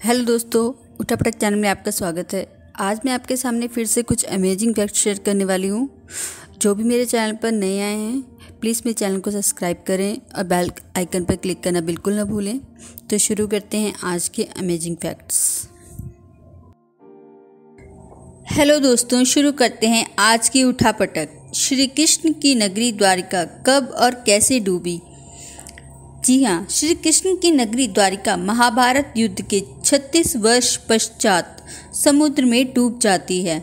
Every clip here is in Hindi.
हेलो दोस्तों, उठापटक चैनल में आपका स्वागत है। आज मैं आपके सामने फिर से कुछ अमेजिंग फैक्ट शेयर करने वाली हूँ। जो भी मेरे चैनल पर नए आए हैं प्लीज़ मेरे चैनल को सब्सक्राइब करें और बेल आइकन पर क्लिक करना बिल्कुल ना भूलें। तो शुरू करते हैं आज के अमेजिंग फैक्ट्स। हेलो दोस्तों, शुरू करते हैं आज की उठापटक। श्री कृष्ण की नगरी द्वारिका कब और कैसे डूबी? जी हाँ, श्री कृष्ण की नगरी द्वारिका महाभारत युद्ध के 36 वर्ष पश्चात समुद्र में डूब जाती है।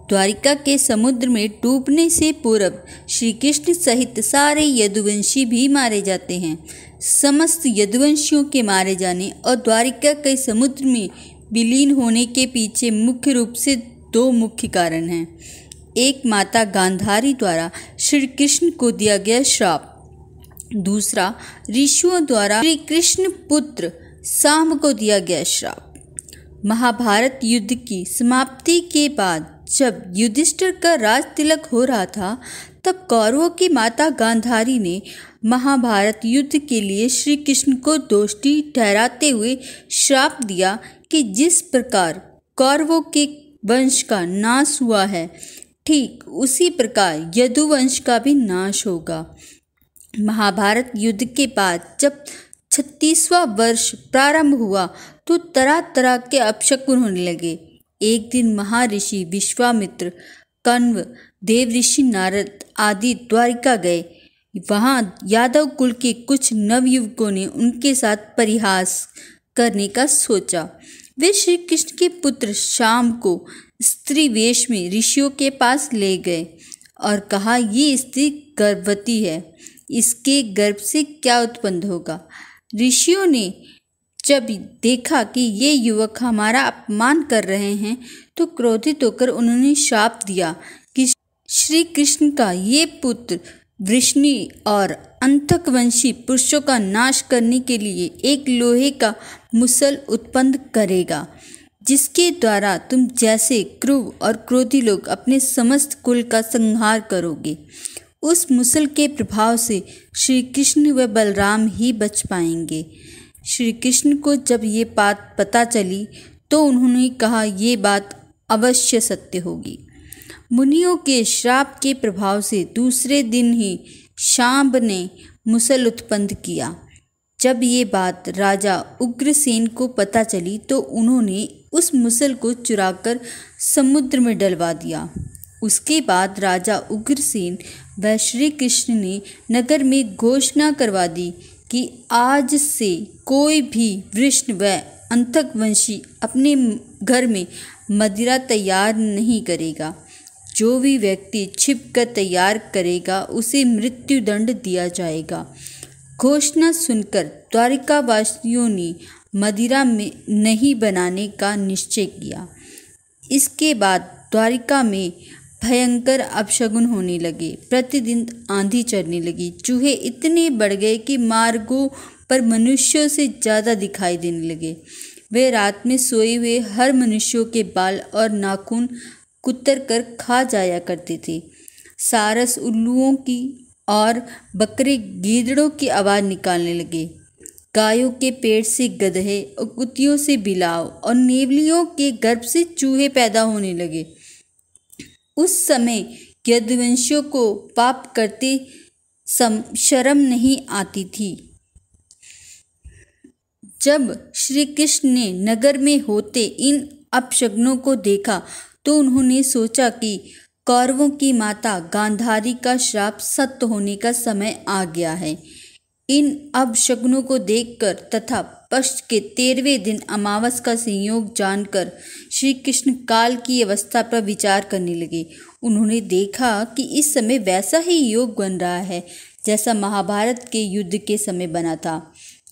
द्वारिका के समुद्र में डूबने से पूर्व श्री कृष्ण सहित सारे यदुवंशी भी मारे जाते हैं। समस्त यदुवंशियों के मारे जाने और द्वारिका के समुद्र में विलीन होने के पीछे मुख्य रूप से दो मुख्य कारण हैं। एक, माता गांधारी द्वारा श्री कृष्ण को दिया गया श्राप। दूसरा, ऋषियों द्वारा श्री कृष्ण पुत्र शाम को दिया गया श्राप। महाभारत युद्ध की समाप्ति के बाद जब युधिष्ठिर का राज तिलक हो रहा था, तब कौरवों की माता गांधारी ने महाभारत युद्ध के लिए श्री कृष्ण को दोषी ठहराते हुए श्राप दिया कि जिस प्रकार कौरवों के वंश का नाश हुआ है, ठीक उसी प्रकार यदुवंश का भी नाश होगा। महाभारत युद्ध के बाद जब 36वां वर्ष प्रारंभ हुआ तो तरह तरह के अपशकुन होने लगे। एक दिन महर्षि विश्वामित्र, कण्व, देवऋषि नारद आदि द्वारिका गए। वहां यादव कुल के कुछ नवयुवकों ने उनके साथ परिहास करने का सोचा। वे श्री कृष्ण के पुत्र शाम को स्त्री वेश में ऋषियों के पास ले गए और कहा, ये स्त्री गर्भवती है, इसके गर्भ से क्या उत्पन्न होगा। ऋषियों ने जब देखा कि ये युवक हमारा अपमान कर रहे हैं तो क्रोधित होकर उन्होंने शाप दिया कि श्री कृष्ण का ये पुत्र वृष्णि और अंतकवंशी पुरुषों का नाश करने के लिए एक लोहे का मुसल उत्पन्न करेगा, जिसके द्वारा तुम जैसे क्रूर और क्रोधी लोग अपने समस्त कुल का संहार करोगे। उस मुसल के प्रभाव से श्री कृष्ण व बलराम ही बच पाएंगे। श्री कृष्ण को जब ये बात पता चली तो उन्होंने कहा, ये बात अवश्य सत्य होगी। मुनियों के श्राप के प्रभाव से दूसरे दिन ही शांब ने मुसल उत्पन्न किया। जब ये बात राजा उग्रसेन को पता चली तो उन्होंने उस मुसल को चुराकर समुद्र में डलवा दिया। उसके बाद राजा उग्रसेन व श्री कृष्ण ने नगर में घोषणा करवा दी कि आज से कोई भी वृष्ण व अंतकवंशी अपने घर में मदिरा तैयार नहीं करेगा। जो भी व्यक्ति छिपकर तैयार करेगा उसे मृत्युदंड दिया जाएगा। घोषणा सुनकर द्वारिकावासियों ने मदिरा में नहीं बनाने का निश्चय किया। इसके बाद द्वारिका में भयंकर अपशगुन होने लगे। प्रतिदिन आंधी चलने लगी। चूहे इतने बढ़ गए कि मार्गों पर मनुष्यों से ज़्यादा दिखाई देने लगे। वे रात में सोए हुए हर मनुष्यों के बाल और नाखून कुतर कर खा जाया करते थे। सारस उल्लुओं की और बकरे गीदड़ों की आवाज़ निकालने लगे। गायों के पेट से गधे और कुतियों से बिलाव और नेवलियों के गर्भ से चूहे पैदा होने लगे। उस समय यदुवंशियों को पाप करते शर्म नहीं आती थी। जब श्री कृष्ण ने नगर में होते इन अपशगुनों को देखा तो उन्होंने सोचा कि कौरवों की माता गांधारी का श्राप सत्य होने का समय आ गया है। इन अपशगुनों को देखकर तथा पक्ष के 13वें दिन अमावस का संयोग जानकर श्री कृष्ण काल की अवस्था पर विचार करने लगे। उन्होंने देखा कि इस समय वैसा ही योग बन रहा है जैसा महाभारत के युद्ध के समय बना था।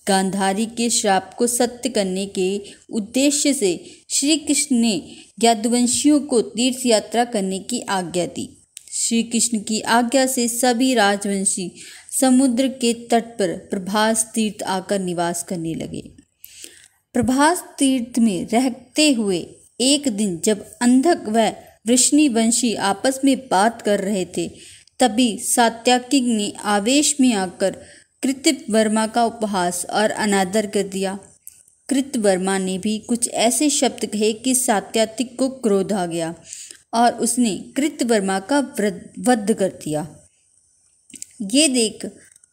गांधारी के श्राप को सत्य करने के उद्देश्य से श्री कृष्ण ने यदुवंशियों को तीर्थ यात्रा करने की आज्ञा दी। श्री कृष्ण की आज्ञा से सभी राजवंशी समुद्र के तट पर प्रभास तीर्थ आकर निवास करने लगे। प्रभास तीर्थ में रहते हुए एक दिन जब अंधक व वृष्णिवंशी आपस में बात कर रहे थे, तभी सात्याकिक ने आवेश में आकर कृत्यवर्मा का उपहास और अनादर कर दिया। कृतवर्मा ने भी कुछ ऐसे शब्द कहे कि सात्यकी को क्रोध आ गया और उसने कृतवर्मा का वध कर दिया। ये देख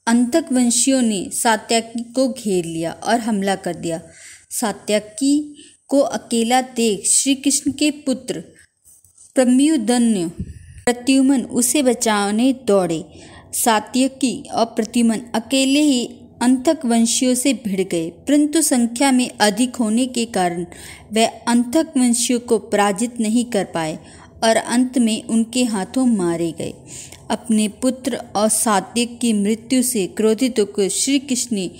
अंतक वंशियों ने सात्यकी को घेर लिया और हमला कर दिया। सात्यकी को अकेला देख श्री कृष्ण के पुत्र प्रद्युम्न उसे बचाने दौड़े। सात्यकी और प्रद्युम्न अकेले ही अंतक वंशियों से भिड़ गए, परंतु संख्या में अधिक होने के कारण वे अंतक वंशियों को पराजित नहीं कर पाए और अंत में उनके हाथों मारे गए। अपने पुत्र और सात्यकी की मृत्यु से क्रोधित होकर श्री कृष्ण ने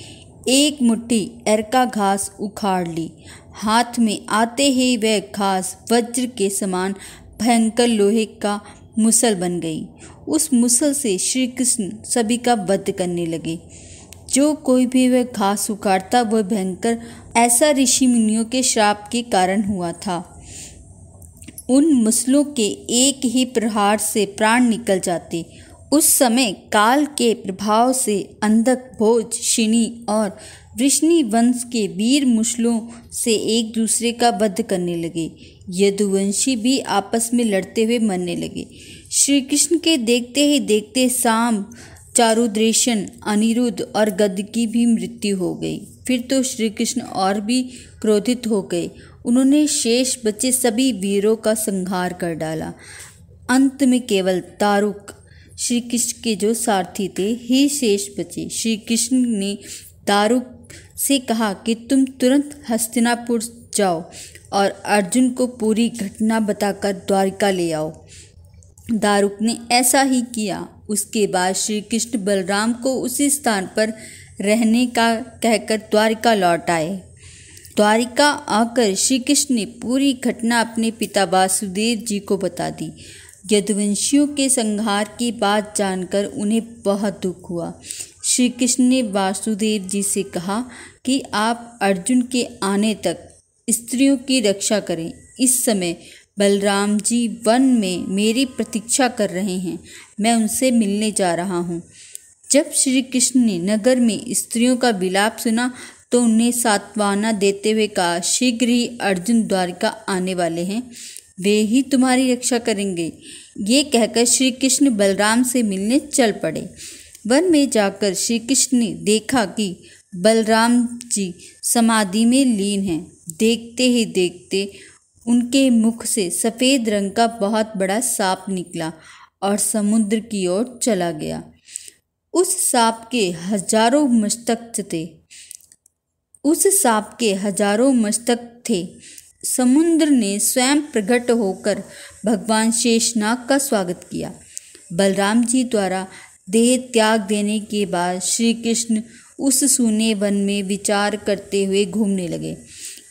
एक मुट्ठी एरका घास उखाड़ ली। हाथ में आते ही वह घास वज्र के समान भयंकर लोहे का मुसल बन गई। उस मुसल से श्री कृष्ण सभी का वध करने लगे। जो कोई भी वह घास उखाड़ता वह भयंकर, ऐसा ऋषि मुनियों के श्राप के कारण हुआ था। उन मुसलों के एक ही प्रहार से प्राण निकल जाते। उस समय काल के प्रभाव से अंधक, भोज, शिनी और वृष्णि वंश के वीर मुसलों से एक दूसरे का वध करने लगे। यदुवंशी भी आपस में लड़ते हुए मरने लगे। श्री कृष्ण के देखते ही देखते साम, चारुद्रेशन, अनिरुद्ध और गद की भी मृत्यु हो गई। फिर तो श्री कृष्ण और भी क्रोधित हो गए। उन्होंने शेष बचे सभी वीरों का संहार कर डाला। अंत में केवल दारुक, श्री कृष्ण के जो सारथी थे, ही शेष बचे। श्री कृष्ण ने दारुक से कहा कि तुम तुरंत हस्तिनापुर जाओ और अर्जुन को पूरी घटना बताकर द्वारिका ले आओ। दारुक ने ऐसा ही किया। उसके बाद श्री कृष्ण बलराम को उसी स्थान पर रहने का कहकर द्वारिका लौट आए। द्वारिका आकर श्री कृष्ण ने पूरी घटना अपने पिता वासुदेव जी को बता दी। यदुवंशियों के संहार की बात जानकर उन्हें बहुत दुख हुआ। श्री कृष्ण ने वासुदेव जी से कहा कि आप अर्जुन के आने तक स्त्रियों की रक्षा करें। इस समय बलराम जी वन में मेरी प्रतीक्षा कर रहे हैं, मैं उनसे मिलने जा रहा हूँ। जब श्री कृष्ण ने नगर में स्त्रियों का विलाप सुना तो उन्हें सांत्वना देते हुए कहा, शीघ्र ही अर्जुन द्वारिका आने वाले हैं, वे ही तुम्हारी रक्षा करेंगे। ये कहकर श्री कृष्ण बलराम से मिलने चल पड़े। वन में जाकर श्री कृष्ण ने देखा कि बलराम जी समाधि में लीन हैं। देखते ही देखते उनके मुख से सफ़ेद रंग का बहुत बड़ा सांप निकला और समुद्र की ओर चला गया। उस सांप के हजारों मस्तक थे। समुद्र ने स्वयं प्रकट होकर भगवान शेषनाग का स्वागत किया। बलराम जी द्वारा देह त्याग देने के बाद श्री कृष्ण उस सूने वन में विचार करते हुए घूमने लगे।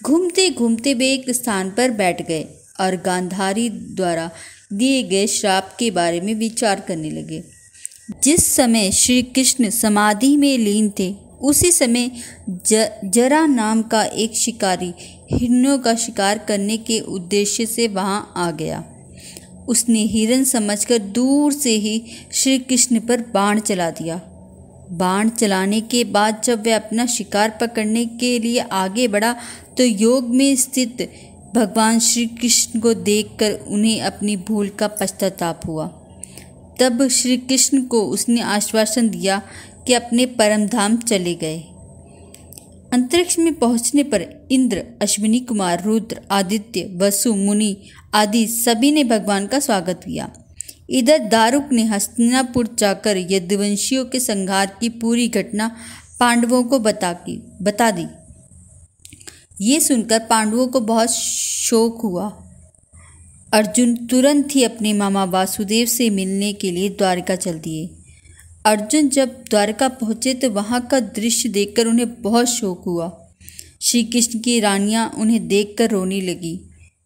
घूमते घूमते वे एक स्थान पर बैठ गए और गांधारी द्वारा दिए गए श्राप के बारे में विचार करने लगे। जिस समय श्री कृष्ण समाधि में लीन थे, उसी समय जरा नाम का एक शिकारी हिरणों का शिकार करने के उद्देश्य से वहां आ गया। उसने हिरण समझकर दूर से ही श्री कृष्ण पर बाण चला दिया। बाण चलाने के बाद जब वह अपना शिकार पकड़ने के लिए आगे बढ़ा तो योग में स्थित भगवान श्री कृष्ण को देखकर उन्हें अपनी भूल का पश्चाताप हुआ। तब श्री कृष्ण को उसने आश्वासन दिया कि अपने परम धाम चले गए। अंतरिक्ष में पहुंचने पर इंद्र, अश्विनी कुमार, रुद्र, आदित्य, वसु, मुनि आदि सभी ने भगवान का स्वागत किया। इधर दारुक ने हस्तिनापुर जाकर यदुवंशियों के संहार की पूरी घटना पांडवों को बता दी। ये सुनकर पांडवों को बहुत शोक हुआ। अर्जुन तुरंत ही अपने मामा वासुदेव से मिलने के लिए द्वारिका चल दिए। अर्जुन जब द्वारका पहुँचे तो वहाँ का दृश्य देखकर उन्हें बहुत शोक हुआ। श्री कृष्ण की रानियाँ उन्हें देखकर रोने लगी।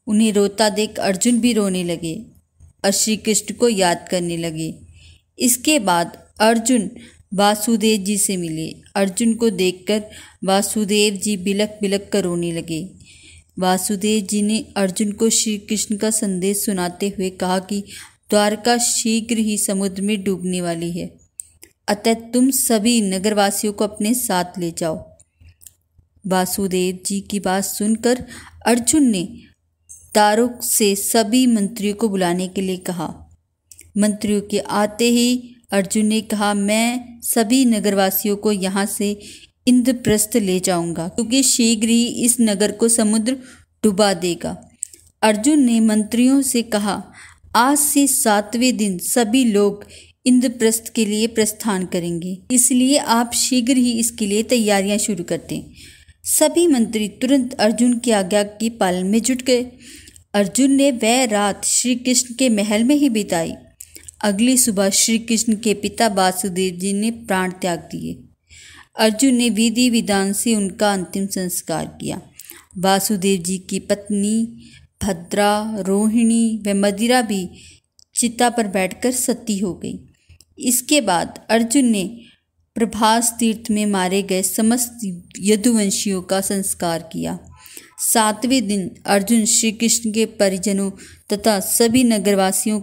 उन्हें रोता देख अर्जुन भी रोने लगे और श्री कृष्ण को याद करने लगे। इसके बाद अर्जुन वासुदेव जी से मिले। अर्जुन को देखकर वासुदेव जी बिलक बिलक कर रोने लगे। वासुदेव जी ने अर्जुन को श्री कृष्ण का संदेश सुनाते हुए कहा कि द्वारका शीघ्र ही समुद्र में डूबने वाली है, अतः तुम सभी नगरवासियों को अपने साथ ले जाओ। वासुदेव जी की बात सुनकर अर्जुन ने दारुक से सभी मंत्रियों को बुलाने के लिए कहा। मंत्रियों के आते ही अर्जुन ने कहा, मैं सभी नगरवासियों को यहाँ से इंद्रप्रस्थ ले जाऊंगा, क्योंकि शीघ्र ही इस नगर को समुद्र डुबा देगा। अर्जुन ने मंत्रियों से कहा, आज से 7वें दिन सभी लोग इंद्रप्रस्थ के लिए प्रस्थान करेंगे, इसलिए आप शीघ्र ही इसके लिए तैयारियां शुरू कर दें। सभी मंत्री तुरंत अर्जुन की आज्ञा की पालन में जुट गए। अर्जुन ने वह रात श्री कृष्ण के महल में ही बिताई। अगली सुबह श्री कृष्ण के पिता वासुदेव जी ने प्राण त्याग दिए। अर्जुन ने विधि विधान से उनका अंतिम संस्कार किया। वासुदेव जी की पत्नी भद्रा, रोहिणी व मदिरा भी चिता पर बैठकर सती हो गई। इसके बाद अर्जुन ने प्रभास तीर्थ में मारे गए समस्त यदुवंशियों का संस्कार किया। 7वें दिन अर्जुन श्री कृष्ण के परिजनों तथा सभी नगरवासियों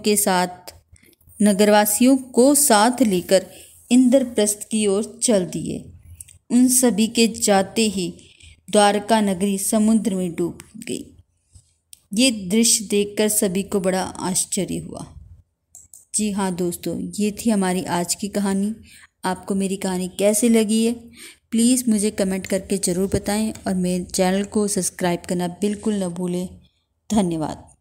को साथ लेकर इंद्रप्रस्थ की ओर चल दिए। उन सभी के जाते ही द्वारका नगरी समुद्र में डूब गई। ये दृश्य देखकर सभी को बड़ा आश्चर्य हुआ। जी हाँ दोस्तों, ये थी हमारी आज की कहानी। आपको मेरी कहानी कैसी लगी है प्लीज़ मुझे कमेंट करके ज़रूर बताएं और मेरे चैनल को सब्सक्राइब करना बिल्कुल न भूलें। धन्यवाद।